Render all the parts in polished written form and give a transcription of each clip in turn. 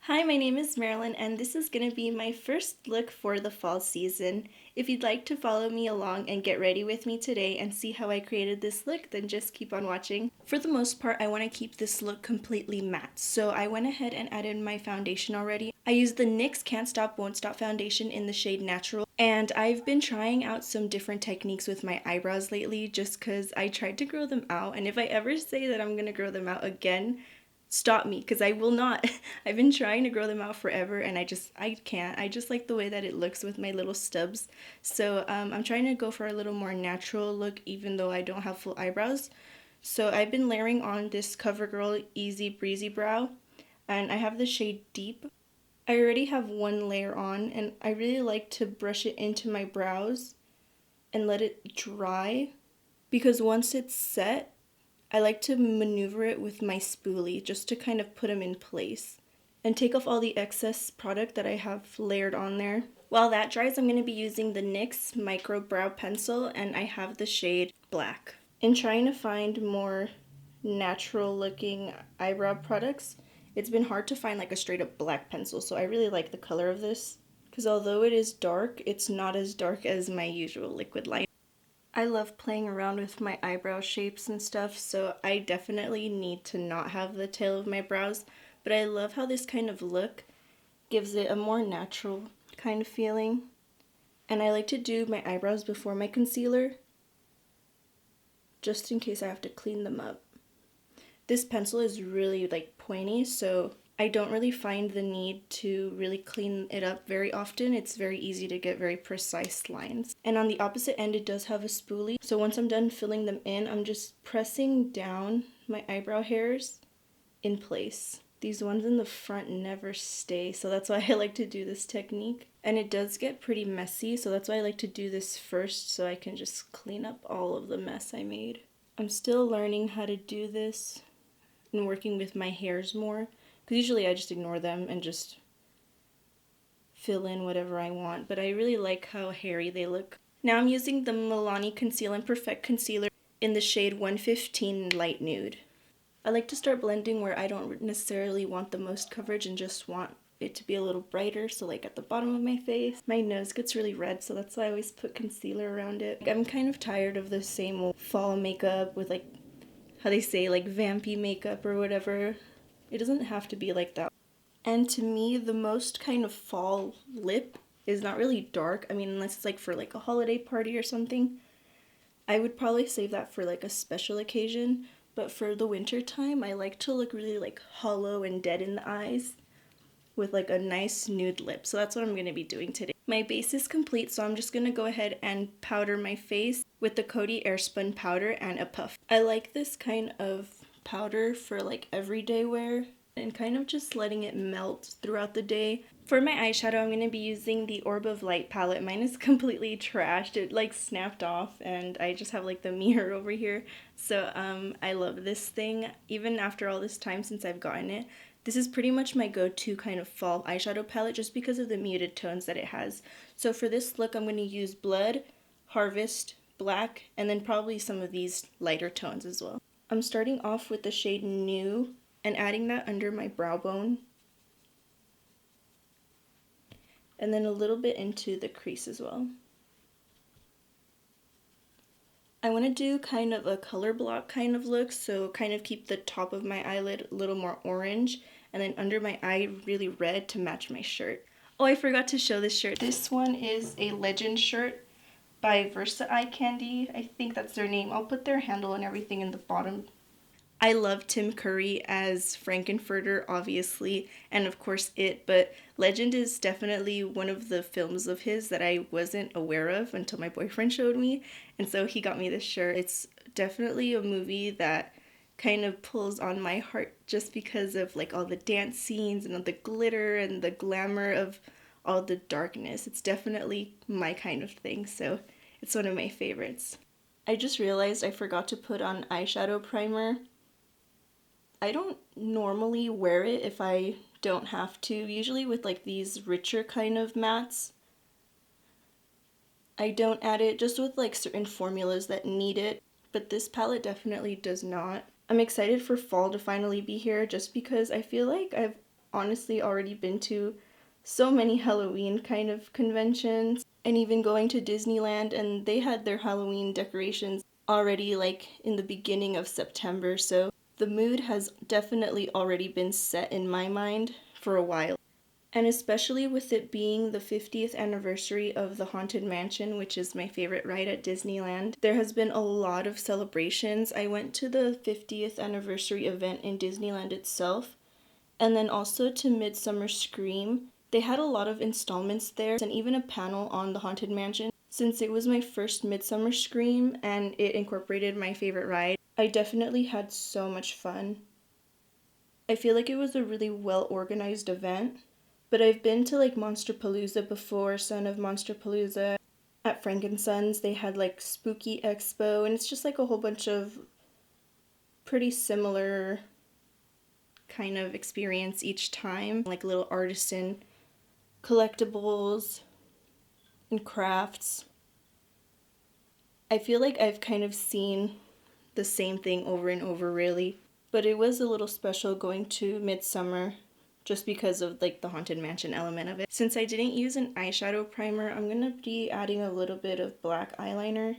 Hi, my name is Marilyn, and this is going to be my first look for the fall season. If you'd like to follow me along and get ready with me today and see how I created this look, then just keep on watching. For the most part, I want to keep this look completely matte, so I went ahead and added my foundation already. I used the NYX Can't Stop Won't Stop foundation in the shade Natural, and I've been trying out some different techniques with my eyebrows lately just because I tried to grow them out, and if I ever say that I'm going to grow them out again, stop me, because I will not. I've been trying to grow them out forever and I can't. I just like the way that it looks with my little stubs. So I'm trying to go for a little more natural look even though I don't have full eyebrows. So I've been layering on this Covergirl Easy Breezy Brow, and I have the shade Deep. I already have one layer on, and I really like to brush it into my brows and let it dry, because once it's set, I like to maneuver it with my spoolie just to kind of put them in place and take off all the excess product that I have layered on there. While that dries, I'm going to be using the NYX Micro Brow Pencil, and I have the shade Black. In trying to find more natural looking eyebrow products, it's been hard to find like a straight up black pencil, so I really like the color of this because although it is dark, it's not as dark as my usual liquid line. I love playing around with my eyebrow shapes and stuff, so I definitely need to not have the tail of my brows, but I love how this kind of look gives it a more natural kind of feeling. And I like to do my eyebrows before my concealer, just in case I have to clean them up. This pencil is really like pointy, so I don't really find the need to really clean it up very often. It's very easy to get very precise lines. And on the opposite end, it does have a spoolie. So once I'm done filling them in, I'm just pressing down my eyebrow hairs in place. These ones in the front never stay, so that's why I like to do this technique. And it does get pretty messy, so that's why I like to do this first, so I can just clean up all of the mess I made. I'm still learning how to do this and working with my hairs more, because usually I just ignore them and just fill in whatever I want, but I really like how hairy they look. Now I'm using the Milani Conceal and Perfect Concealer in the shade 115 Light Nude. I like to start blending where I don't necessarily want the most coverage and just want it to be a little brighter, so like at the bottom of my face. My nose gets really red, so that's why I always put concealer around it. I'm kind of tired of the same old fall makeup with like, how they say, like vampy makeup or whatever. It doesn't have to be like that. And to me, the most kind of fall lip is not really dark. I mean, unless it's like for like a holiday party or something. I would probably save that for like a special occasion. But for the winter time, I like to look really like hollow and dead in the eyes with like a nice nude lip. So that's what I'm going to be doing today. My base is complete, so I'm just going to go ahead and powder my face with the Coty Airspun powder and a puff. I like this kind of powder for like everyday wear and kind of just letting it melt throughout the day. For my eyeshadow, I'm going to be using the Orb of Light palette. Mine is completely trashed. It like snapped off and I just have like the mirror over here. So I love this thing even after all this time since I've gotten it. This is pretty much my go-to kind of fall eyeshadow palette just because of the muted tones that it has. So for this look, I'm going to use Blood, Harvest, Black, and then probably some of these lighter tones as well. I'm starting off with the shade New and adding that under my brow bone. And then a little bit into the crease as well. I want to do kind of a color block kind of look, so kind of keep the top of my eyelid a little more orange, and then under my eye really red to match my shirt. Oh, I forgot to show this shirt. This one is a Legend shirt by Versa Eye Candy. I think that's their name. I'll put their handle and everything in the bottom. I love Tim Curry as Frankenfurter, obviously, and of course It, but Legend is definitely one of the films of his that I wasn't aware of until my boyfriend showed me, and so he got me this shirt. It's definitely a movie that kind of pulls on my heart just because of like all the dance scenes and the glitter and the glamour of all the darkness. It's definitely my kind of thing, so it's one of my favorites. I just realized I forgot to put on eyeshadow primer. I don't normally wear it if I don't have to. Usually with like these richer kind of mattes, I don't add it just with like certain formulas that need it, but this palette definitely does not. I'm excited for fall to finally be here just because I feel like I've honestly already been to so many Halloween kind of conventions, and even going to Disneyland, and they had their Halloween decorations already like in the beginning of September, so the mood has definitely already been set in my mind for a while. And especially with it being the 50th anniversary of the Haunted Mansion, which is my favorite ride at Disneyland, there has been a lot of celebrations. I went to the 50th anniversary event in Disneyland itself, and then also to Midsummer Scream. They had a lot of installments there, and even a panel on the Haunted Mansion. Since it was my first Midsummer Scream and it incorporated my favorite ride, I definitely had so much fun. I feel like it was a really well organized event. But I've been to like Monsterpalooza before, Son of Monsterpalooza. At Frankenson's, they had like Spooky Expo, and it's just like a whole bunch of pretty similar kind of experience each time. Like little artisan collectibles and crafts. I feel like I've kind of seen the same thing over and over, really. But it was a little special going to Midsummer just because of like the Haunted Mansion element of it. Since I didn't use an eyeshadow primer, I'm gonna be adding a little bit of black eyeliner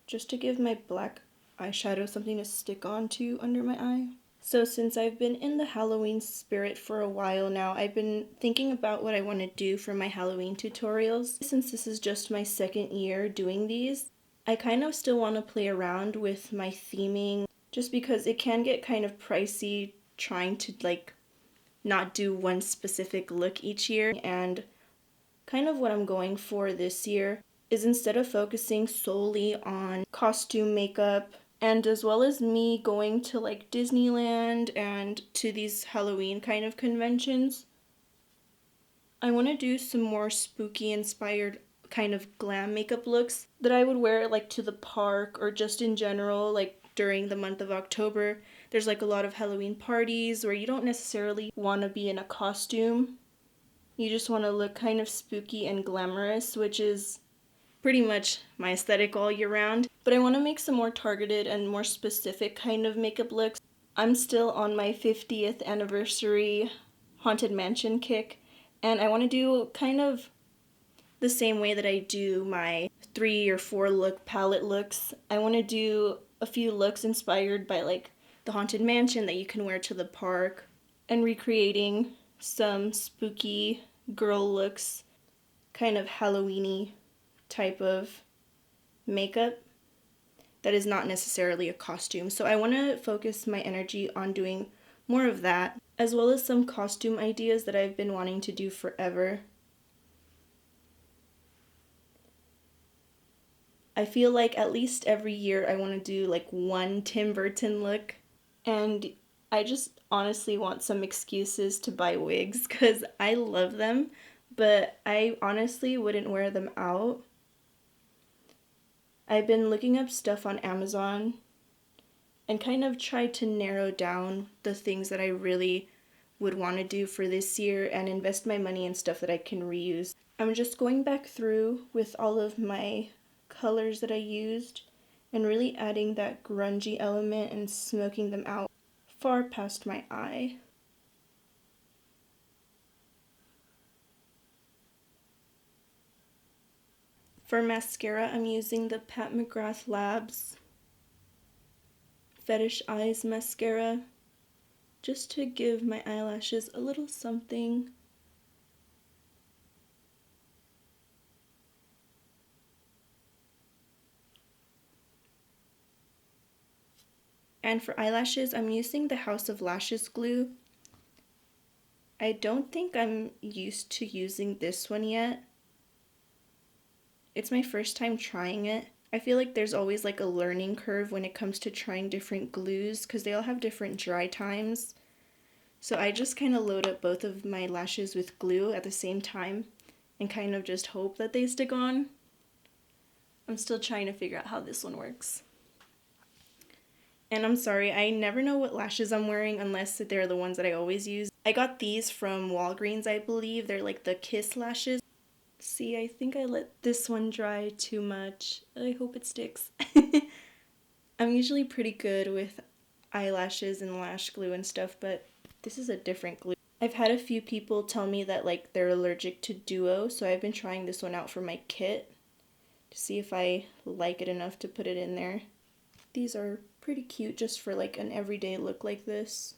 just to give my black eyeshadow something to stick onto under my eye. So since I've been in the Halloween spirit for a while now, I've been thinking about what I want to do for my Halloween tutorials. Since this is just my second year doing these, I kind of still want to play around with my theming just because it can get kind of pricey trying to like not do one specific look each year. And kind of what I'm going for this year is, instead of focusing solely on costume makeup, and as well as me going to like Disneyland and to these Halloween kind of conventions, I want to do some more spooky inspired kind of glam makeup looks that I would wear like to the park or just in general, like during the month of October. There's like a lot of Halloween parties where you don't necessarily want to be in a costume. You just want to look kind of spooky and glamorous, which is pretty much my aesthetic all year round. But I want to make some more targeted and more specific kind of makeup looks. I'm still on my 50th anniversary Haunted Mansion kick, and I want to do kind of the same way that I do my 3 or 4 look palette looks. I want to do a few looks inspired by like the Haunted Mansion that you can wear to the park, and recreating some spooky girl looks, kind of Halloween-y type of makeup that is not necessarily a costume. So I want to focus my energy on doing more of that, as well as some costume ideas that I've been wanting to do forever. I feel like at least every year I want to do like one Tim Burton look, and I just honestly want some excuses to buy wigs because I love them, but I honestly wouldn't wear them out. I've been looking up stuff on Amazon and kind of tried to narrow down the things that I really would want to do for this year and invest my money in stuff that I can reuse. I'm just going back through with all of my colors that I used and really adding that grungy element and smoking them out far past my eye. For mascara, I'm using the Pat McGrath Labs Fetish Eyes mascara just to give my eyelashes a little something. And for eyelashes, I'm using the House of Lashes glue. I don't think I'm used to using this one yet. It's my first time trying it. I feel like there's always like a learning curve when it comes to trying different glues because they all have different dry times. So I just kind of load up both of my lashes with glue at the same time and kind of just hope that they stick on. I'm still trying to figure out how this one works. And I'm sorry, I never know what lashes I'm wearing unless they're the ones that I always use. I got these from Walgreens, I believe. They're like the Kiss lashes. See, I think I let this one dry too much. I hope it sticks. I'm usually pretty good with eyelashes and lash glue and stuff, but this is a different glue. I've had a few people tell me that like they're allergic to Duo, so I've been trying this one out for my kit to see if I like it enough to put it in there. These are pretty cute just for like an everyday look like this.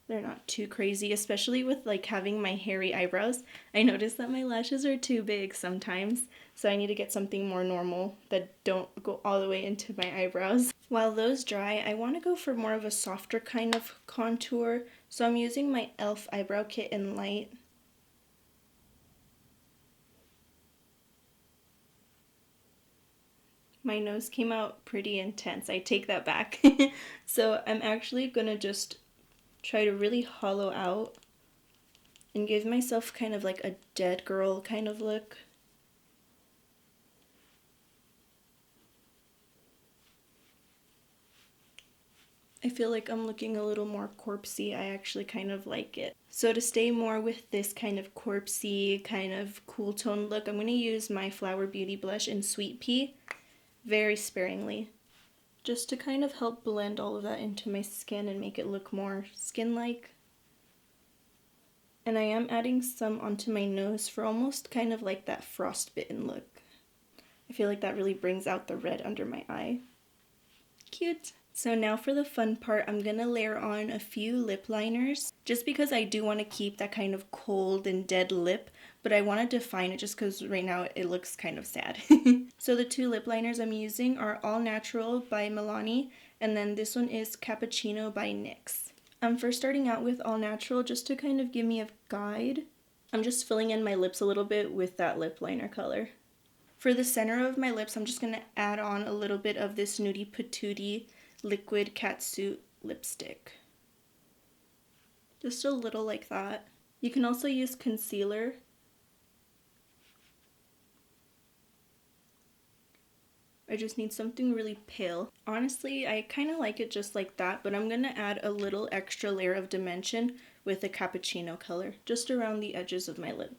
They're not too crazy, especially with like having my hairy eyebrows. I notice that my lashes are too big sometimes, so I need to get something more normal that don't go all the way into my eyebrows. While those dry, I want to go for more of a softer kind of contour, so I'm using my e.l.f. eyebrow kit in light. My nose came out pretty intense. I take that back. So I'm actually gonna just try to really hollow out and give myself kind of like a dead girl kind of look. I feel like I'm looking a little more corpsey. I actually kind of like it. So to stay more with this kind of corpsey, kind of cool tone look, I'm going to use my Flower Beauty blush in Sweet Pea very sparingly, just to kind of help blend all of that into my skin and make it look more skin-like. And I am adding some onto my nose for almost kind of like that frostbitten look. I feel like that really brings out the red under my eye. Cute! So now for the fun part, I'm gonna layer on a few lip liners, just because I do want to keep that kind of cold and dead lip, but I want to define it just because right now it looks kind of sad. So the two lip liners I'm using are All Natural by Milani, and then this one is Cappuccino by NYX. I'm first starting out with All Natural just to kind of give me a guide. I'm just filling in my lips a little bit with that lip liner color. For the center of my lips, I'm just going to add on a little bit of this Nudie Patootie liquid catsuit lipstick. Just a little like that. You can also use concealer. I just need something really pale. Honestly, I kind of like it just like that, but I'm going to add a little extra layer of dimension with a cappuccino color, just around the edges of my lip.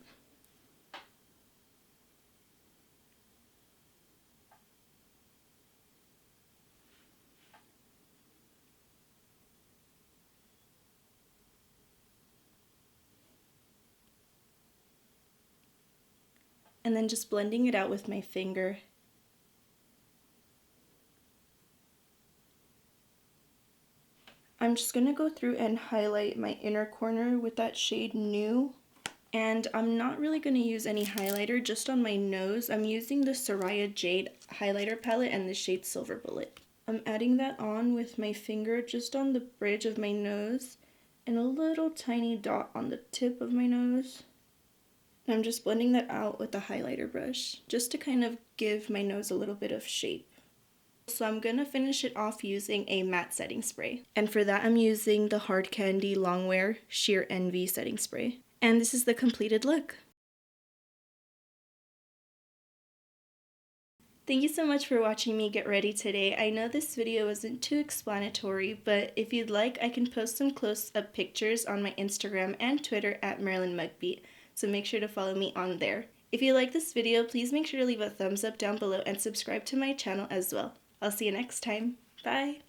And then just blending it out with my finger. I'm just going to go through and highlight my inner corner with that shade New. And I'm not really going to use any highlighter, just on my nose. I'm using the Soraya Jade highlighter palette and the shade Silver Bullet. I'm adding that on with my finger just on the bridge of my nose and a little tiny dot on the tip of my nose. And I'm just blending that out with the highlighter brush just to kind of give my nose a little bit of shape. So I'm going to finish it off using a matte setting spray. And for that I'm using the Hard Candy Longwear Sheer Envy setting spray. And this is the completed look. Thank you so much for watching me get ready today. I know this video wasn't too explanatory, but if you'd like, I can post some close-up pictures on my Instagram and Twitter at MarilynMugBeat, so make sure to follow me on there. If you like this video, please make sure to leave a thumbs up down below and subscribe to my channel as well. I'll see you next time. Bye!